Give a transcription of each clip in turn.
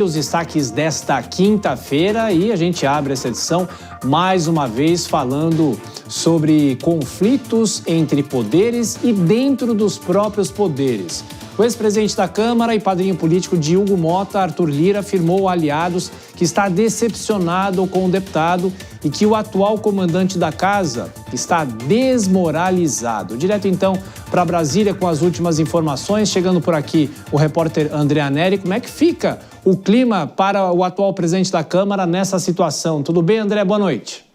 Os destaques desta quinta-feira e a gente abre essa edição mais uma vez falando sobre conflitos entre poderes e dentro dos próprios poderes. O ex-presidente da Câmara e padrinho político de Hugo Mota, Arthur Lira, afirmou a aliados que está decepcionado com o deputado e que o atual comandante da casa está desmoralizado. Direto então para Brasília com as últimas informações. Chegando por aqui o repórter André Neri. Como é que fica o clima para o atual presidente da Câmara nessa situação? Tudo bem, André? Boa noite.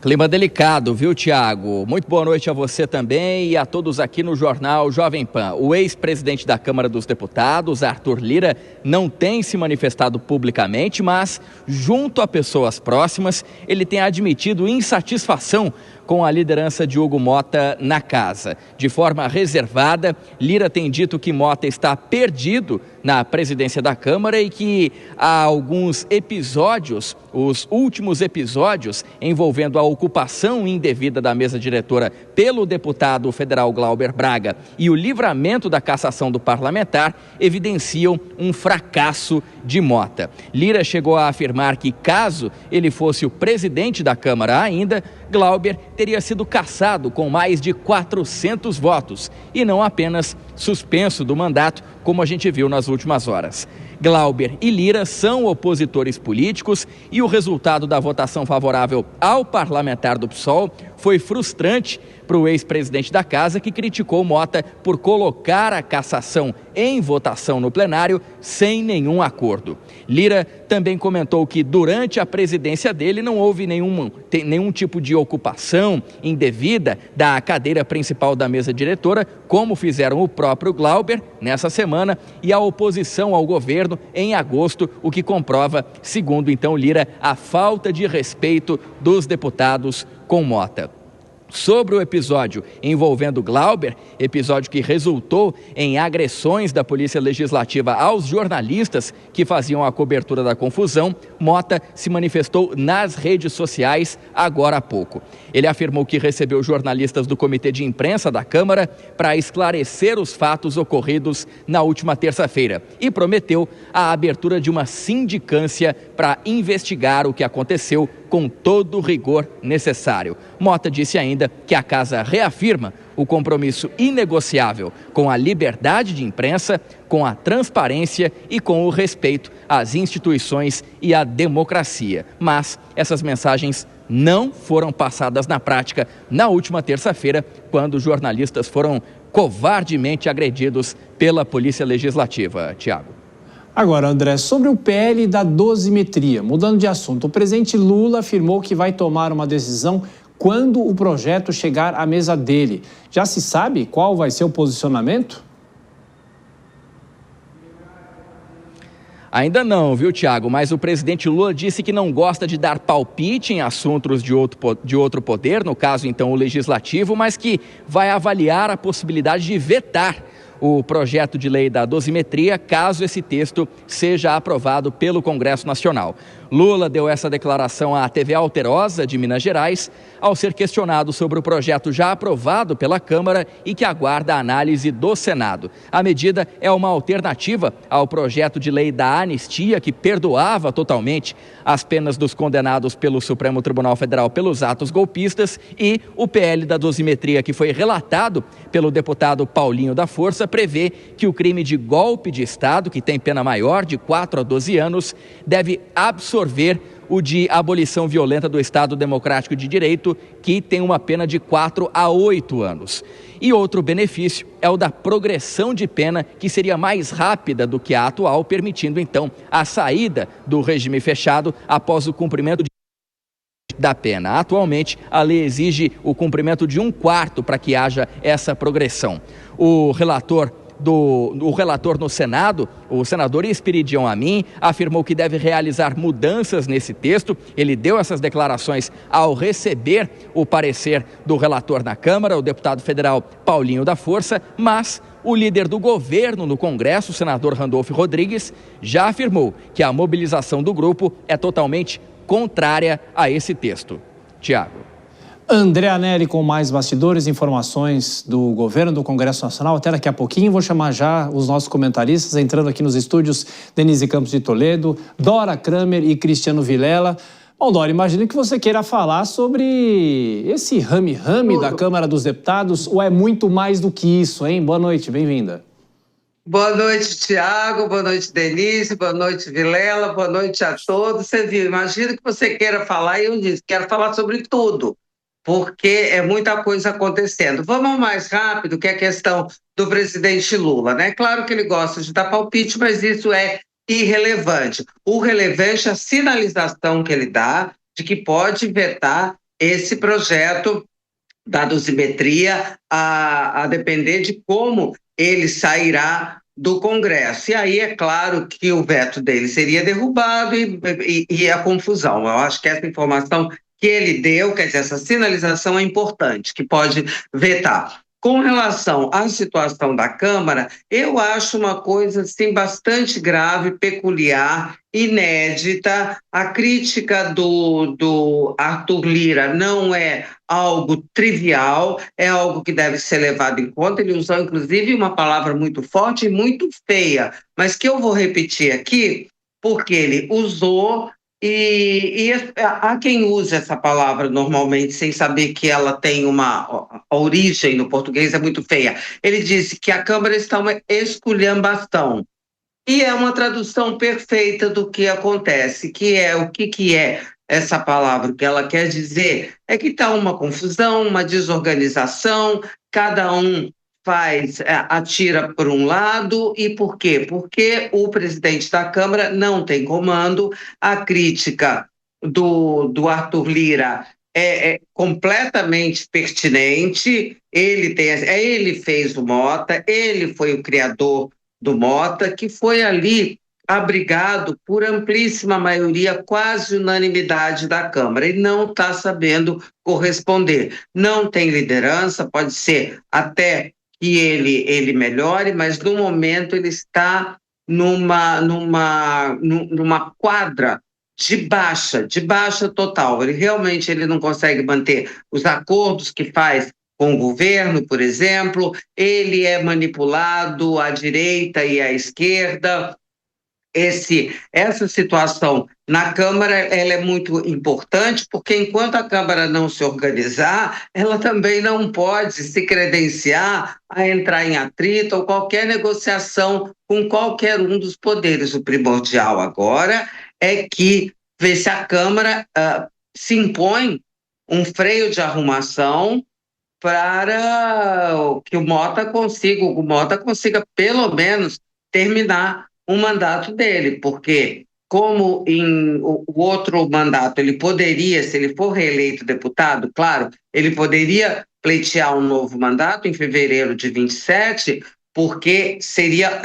Clima delicado, viu, Tiago? Muito boa noite a você também e a todos aqui no Jornal Jovem Pan. O ex-presidente da Câmara dos Deputados, Arthur Lira, não tem se manifestado publicamente, mas, junto a pessoas próximas, ele tem admitido insatisfação com a liderança de Hugo Mota na casa. De forma reservada, Lira tem dito que Mota está perdido na presidência da Câmara e que há alguns episódios, os últimos episódios, envolvendo a ocupação indevida da mesa diretora pelo deputado federal Glauber Braga e o livramento da cassação do parlamentar, evidenciam um fracasso de Mota. Lira chegou a afirmar que, caso ele fosse o presidente da Câmara ainda, Glauber teria sido cassado com mais de 400 votos e não apenas suspenso do mandato, como a gente viu nas últimas horas. Glauber e Lira são opositores políticos e o resultado da votação favorável ao parlamentar do PSOL foi frustrante para o ex-presidente da casa, que criticou Mota por colocar a cassação em votação no plenário sem nenhum acordo. Lira também comentou que durante a presidência dele não houve nenhum tipo de ocupação indevida da cadeira principal da mesa diretora, como fizeram o próprio Glauber nessa semana e a oposição ao governo em agosto, o que comprova, segundo então Lira, a falta de respeito dos deputados com Mota. Sobre o episódio envolvendo Glauber, episódio que resultou em agressões da Polícia Legislativa aos jornalistas que faziam a cobertura da confusão, Mota se manifestou nas redes sociais agora há pouco. Ele afirmou que recebeu jornalistas do Comitê de Imprensa da Câmara para esclarecer os fatos ocorridos na última terça-feira e prometeu a abertura de uma sindicância para investigar o que aconteceu com todo o rigor necessário. Mota disse ainda que a casa reafirma o compromisso inegociável com a liberdade de imprensa, com a transparência e com o respeito às instituições e à democracia. Mas essas mensagens não foram passadas na prática na última terça-feira, quando jornalistas foram covardemente agredidos pela Polícia Legislativa. Tiago. Agora, André, sobre o PL da dosimetria, mudando de assunto, o presidente Lula afirmou que vai tomar uma decisão quando o projeto chegar à mesa dele. Já se sabe qual vai ser o posicionamento? Ainda não, viu, Tiago? Mas o presidente Lula disse que não gosta de dar palpite em assuntos de outro poder, no caso, então, o legislativo, mas que vai avaliar a possibilidade de vetar o projeto de lei da dosimetria, caso esse texto seja aprovado pelo Congresso Nacional. Lula deu essa declaração à TV Alterosa de Minas Gerais, ao ser questionado sobre o projeto já aprovado pela Câmara e que aguarda a análise do Senado. A medida é uma alternativa ao projeto de lei da anistia, que perdoava totalmente as penas dos condenados pelo Supremo Tribunal Federal pelos atos golpistas, e o PL da dosimetria, que foi relatado pelo deputado Paulinho da Força, prevê que o crime de golpe de Estado, que tem pena maior de 4 a 12 anos, deve absorver o de abolição violenta do Estado Democrático de Direito, que tem uma pena de 4 a 8 anos. E outro benefício é o da progressão de pena, que seria mais rápida do que a atual, permitindo então a saída do regime fechado após o cumprimento da pena. Atualmente, a lei exige o cumprimento de 1/4 para que haja essa progressão. O relator no Senado, o senador Espiridião Amin, afirmou que deve realizar mudanças nesse texto. Ele deu essas declarações ao receber o parecer do relator na Câmara, o deputado federal Paulinho da Força, mas o líder do governo no Congresso, o senador Randolfo Rodrigues, já afirmou que a mobilização do grupo é totalmente contrária a esse texto. Tiago. Andréa Neri com mais bastidores, informações do governo, do Congresso Nacional. Até daqui a pouquinho vou chamar já os nossos comentaristas, entrando aqui nos estúdios, Denise Campos de Toledo, Dora Kramer e Cristiano Vilela. Bom, Dora, imagino que você queira falar sobre esse rame-rame da Câmara dos Deputados, ou é muito mais do que isso, hein? Boa noite, bem-vinda. Boa noite, Tiago, boa noite, Denise, boa noite, Vilela, boa noite a todos. Você viu, imagino que você queira falar, e eu disse, quero falar sobre tudo, porque é muita coisa acontecendo. Vamos mais rápido, que é a questão do presidente Lula, né? Claro que ele gosta de dar palpite, mas isso é irrelevante. O relevante é a sinalização que ele dá de que pode vetar esse projeto da dosimetria a depender de como ele sairá do Congresso. E aí é claro que o veto dele seria derrubado e a confusão. Eu acho que essa informação que ele deu, quer dizer, essa sinalização é importante, que pode vetar. Com relação à situação da Câmara, eu acho uma coisa assim, bastante grave, peculiar, inédita. A crítica do Arthur Lira não é algo trivial, é algo que deve ser levado em conta. Ele usou, inclusive, uma palavra muito forte e muito feia, mas que eu vou repetir aqui, porque ele usou. E há quem use essa palavra normalmente sem saber que ela tem uma origem no português, é muito feia. Ele disse que a Câmara está uma esculhambação. E é uma tradução perfeita do que acontece, que é o que é essa palavra. O que ela quer dizer é que está uma confusão, uma desorganização, cada um atira por um lado. E por quê? Porque o presidente da Câmara não tem comando. A crítica do Arthur Lira é completamente pertinente. Ele fez o Mota, ele foi o criador do Mota, que foi ali abrigado por amplíssima maioria, quase unanimidade da Câmara, e não está sabendo corresponder. Não tem liderança, pode ser até que ele melhore, mas no momento ele está numa quadra de baixa total. Ele não consegue manter os acordos que faz com o governo, por exemplo, ele é manipulado à direita e à esquerda. Essa situação na Câmara ela é muito importante, porque enquanto a Câmara não se organizar, ela também não pode se credenciar a entrar em atrito ou qualquer negociação com qualquer um dos poderes. O primordial agora é que ver se a Câmara se impõe um freio de arrumação para que o Mota consiga pelo menos terminar o mandato dele, porque como em o outro mandato ele poderia, se ele for reeleito deputado, claro, ele poderia pleitear um novo mandato em fevereiro de 27, porque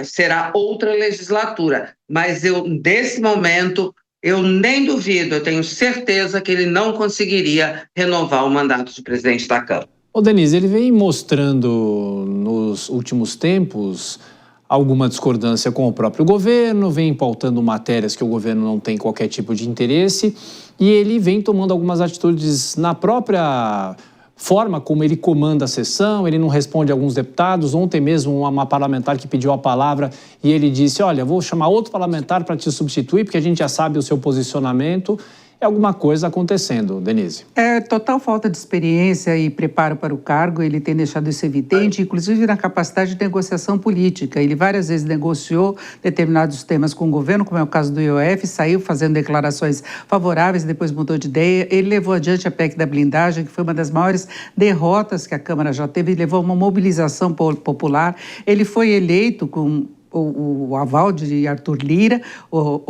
será outra legislatura. Mas desse momento, eu nem duvido, eu tenho certeza que ele não conseguiria renovar o mandato de presidente da Câmara. Ô Denise, ele vem mostrando nos últimos tempos alguma discordância com o próprio governo, vem pautando matérias que o governo não tem qualquer tipo de interesse, e ele vem tomando algumas atitudes na própria forma como ele comanda a sessão. Ele não responde a alguns deputados. Ontem mesmo uma parlamentar que pediu a palavra e ele disse, olha, vou chamar outro parlamentar para te substituir, porque a gente já sabe o seu posicionamento. É alguma coisa acontecendo, Denise. É total falta de experiência e preparo para o cargo. Ele tem deixado isso evidente, inclusive na capacidade de negociação política. Ele várias vezes negociou determinados temas com o governo, como é o caso do IOF, saiu fazendo declarações favoráveis, depois mudou de ideia. Ele levou adiante a PEC da blindagem, que foi uma das maiores derrotas que a Câmara já teve, e levou a uma mobilização popular. Ele foi eleito com o aval de Arthur Lira,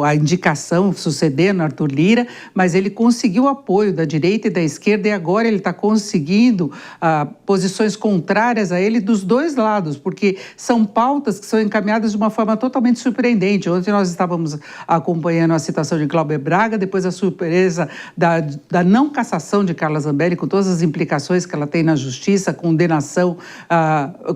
a indicação sucedendo Arthur Lira, mas ele conseguiu o apoio da direita e da esquerda, e agora ele está conseguindo posições contrárias a ele dos dois lados, porque são pautas que são encaminhadas de uma forma totalmente surpreendente. Ontem nós estávamos acompanhando a situação de Cláudio Braga, depois a surpresa da não cassação de Carla Zambelli, com todas as implicações que ela tem na justiça, condenação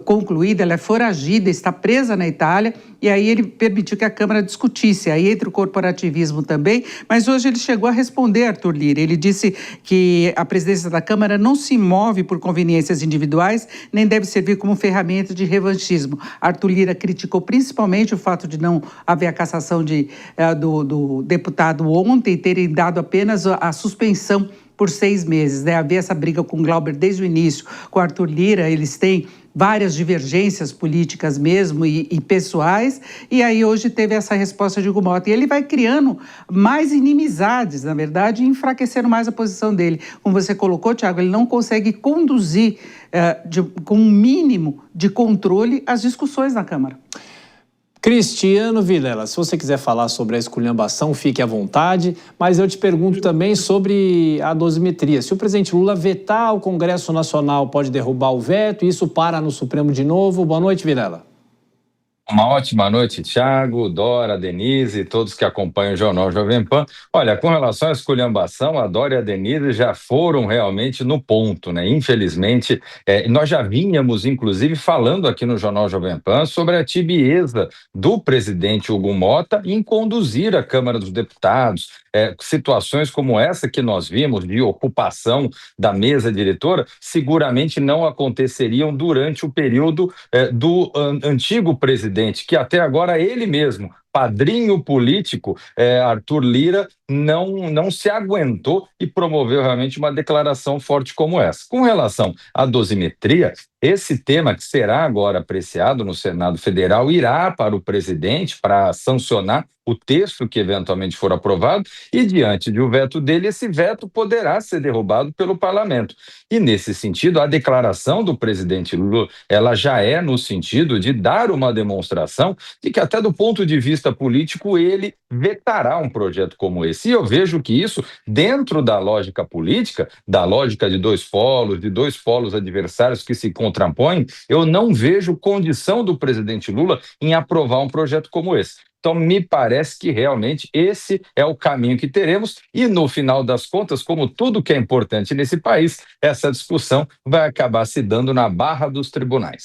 concluída, ela é foragida, está presa na Itália. e aí ele permitiu que a Câmara discutisse, aí entra o corporativismo também, mas hoje ele chegou a responder, Arthur Lira. Ele disse que a presidência da Câmara não se move por conveniências individuais, nem deve servir como ferramenta de revanchismo. Arthur Lira criticou principalmente o fato de não haver a cassação do deputado ontem, terem dado apenas a suspensão por 6 meses, né? Havia essa briga com o Glauber desde o início, com o Arthur Lira, eles têm várias divergências políticas mesmo e pessoais, e aí hoje teve essa resposta de Hugo Mota. E ele vai criando mais inimizades, na verdade, e enfraquecendo mais a posição dele. Como você colocou, Tiago, ele não consegue conduzir com um mínimo de controle as discussões na Câmara. Cristiano Vilela, se você quiser falar sobre a esculhambação, fique à vontade, mas eu te pergunto também sobre a dosimetria. Se o presidente Lula vetar, o Congresso Nacional pode derrubar o veto e isso para no Supremo de novo. Boa noite, Vilela. Uma ótima noite, Thiago, Dora, Denise e todos que acompanham o Jornal Jovem Pan. Olha, com relação à esculhambação, a Dora e a Denise já foram realmente no ponto, né? Infelizmente, nós já vínhamos, inclusive, falando aqui no Jornal Jovem Pan sobre a tibieza do presidente Hugo Mota em conduzir a Câmara dos Deputados. Situações como essa que nós vimos de ocupação da mesa diretora seguramente não aconteceriam durante o período do antigo presidente, que até agora ele mesmo, padrinho político, Arthur Lira, não se aguentou e promoveu realmente uma declaração forte como essa. Com relação à dosimetria, esse tema que será agora apreciado no Senado Federal irá para o presidente para sancionar o texto que eventualmente for aprovado e, diante de um veto dele, esse veto poderá ser derrubado pelo parlamento. E, nesse sentido, a declaração do presidente Lula, ela já é no sentido de dar uma demonstração de que, até do ponto de vista político, ele vetará um projeto como esse. E eu vejo que isso, dentro da lógica política, da lógica de dois polos adversários que se contrapõem, eu não vejo condição do presidente Lula em aprovar um projeto como esse. Então, me parece que realmente esse é o caminho que teremos e, no final das contas, como tudo que é importante nesse país, essa discussão vai acabar se dando na barra dos tribunais.